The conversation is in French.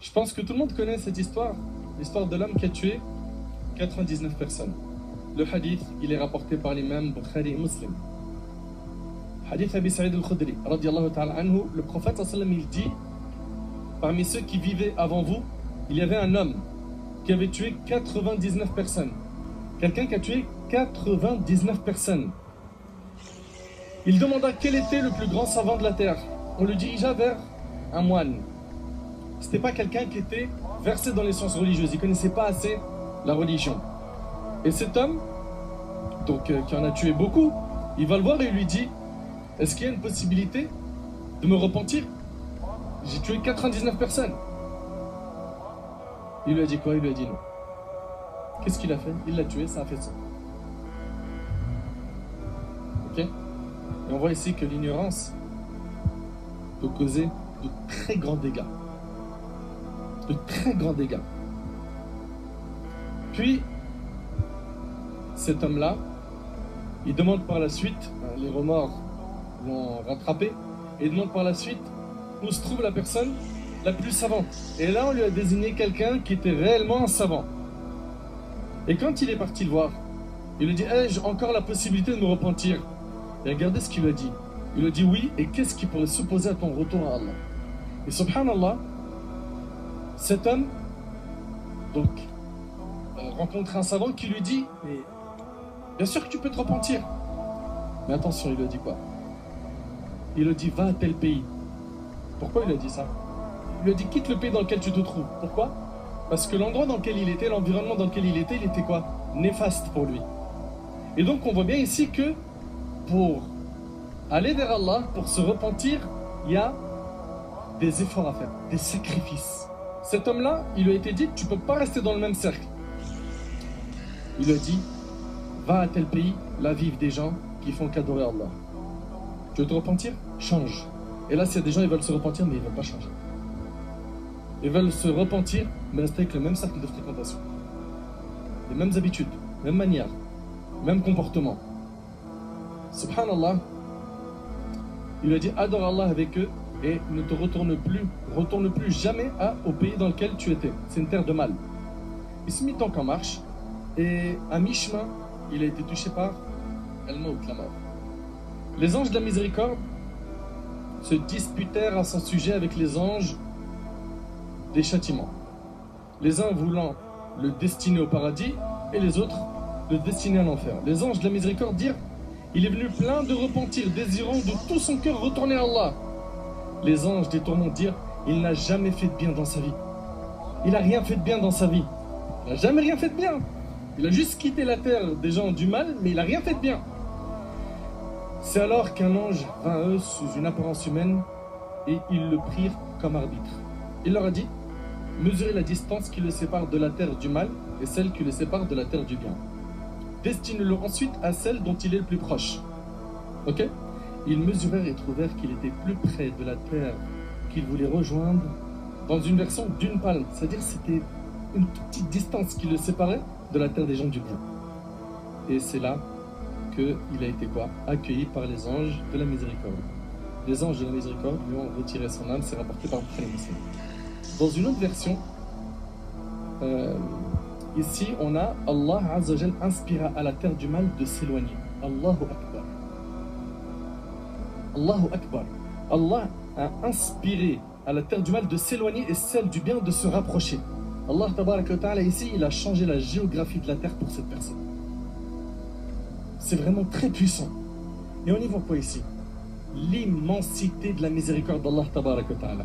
Je pense que tout le monde connaît cette histoire, l'histoire de l'homme qui a tué 99 personnes. Le hadith, il est rapporté par l'imam Bukhari et Muslim. Hadith Abi Sa'id al-Khudri, radiyallahu ta'ala anhu, le prophète sallallahu alayhi wa sallam, il dit, parmi ceux qui vivaient avant vous, il y avait un homme qui avait tué 99 personnes. Quelqu'un qui a tué 99 personnes. Il demanda quel était le plus grand savant de la terre. On le dirigea vers un moine. C'était pas quelqu'un qui était versé dans les sciences religieuses. Il connaissait pas assez la religion. Et cet homme, donc qui en a tué beaucoup, il va le voir et il lui dit: est-ce qu'il y a une possibilité de me repentir? J'ai tué 99 personnes. Il lui a dit quoi? Il lui a dit non. Qu'est-ce qu'il a fait? Il l'a tué, ça a fait ça. Ok? Et on voit ici que l'ignorance peut causer de très grands dégâts. De très grands dégâts. Puis, cet homme-là, il demande par la suite, les remords l'ont rattrapé, et il demande par la suite où se trouve la personne la plus savante. Et là, on lui a désigné quelqu'un qui était réellement un savant. Et quand il est parti le voir, il lui dit: ai-je encore la possibilité de me repentir? Et regardez ce qu'il lui a dit. Il lui a dit oui, et qu'est-ce qui pourrait s'opposer à ton retour à Allah? Et subhanallah, cet homme donc rencontre un savant qui lui dit: mais bien sûr que tu peux te repentir. Mais attention, il lui a dit quoi? Il lui a dit: va à tel pays. Pourquoi il a dit ça? Il lui a dit: quitte le pays dans lequel tu te trouves. Pourquoi? Parce que l'endroit dans lequel il était, l'environnement dans lequel il était quoi? Néfaste pour lui. Et donc on voit bien ici que pour aller vers Allah, pour se repentir, il y a des efforts à faire, des sacrifices. Cet homme-là, il lui a été dit: tu ne peux pas rester dans le même cercle. Il lui a dit: va à tel pays, là vivent des gens qui font qu'adorer Allah. Tu veux te repentir? Change. Et là, s'il y a des gens, ils veulent se repentir, mais ils ne veulent pas changer. Ils veulent se repentir, mais rester avec le même cercle de fréquentation. Les mêmes habitudes, même manière, même comportement. Subhanallah, il lui a dit: adore Allah avec eux et ne te retourne plus jamais au pays dans lequel tu étais. C'est une terre de mal. Il se mit donc en marche et à mi-chemin, il a été touché par al-maut, la mort. Les anges de la miséricorde se disputèrent à son sujet avec les anges des châtiments. Les uns voulant le destiner au paradis et les autres le destiner à l'enfer. Les anges de la miséricorde dirent: il est venu plein de repentir, désirant de tout son cœur retourner à Allah. Les anges des tourments dirent: il n'a jamais fait de bien dans sa vie. Il n'a rien fait de bien dans sa vie. Il n'a jamais rien fait de bien. Il a juste quitté la terre des gens du mal, mais il n'a rien fait de bien. C'est alors qu'un ange vint à eux sous une apparence humaine et ils le prirent comme arbitre. Il leur a dit: mesurez la distance qui le sépare de la terre du mal et celle qui le sépare de la terre du bien. Destinez-le ensuite à celle dont il est le plus proche. Ok? Ils mesurèrent et trouvèrent qu'il était plus près de la terre qu'il voulait rejoindre dans une version d'une palme. C'est-à-dire c'était une toute petite distance qui le séparait de la terre des gens du bien. Et c'est là qu'il a été quoi? Accueilli par les anges de la miséricorde. Les anges de la miséricorde lui ont retiré son âme, c'est rapporté par Bukhari et Muslim. Dans une autre version, ici on a Allah Azza wa Jal inspira à la terre du mal de s'éloigner. Allahu Akbar. Allahu Akbar. Allah a inspiré à la terre du mal de s'éloigner et celle du bien de se rapprocher. Allah Tabaraka wa Ta'ala ici, il a changé la géographie de la terre pour cette personne. C'est vraiment très puissant. Et on y voit quoi ici? L'immensité de la miséricorde d'Allah Tabaraka wa Ta'ala.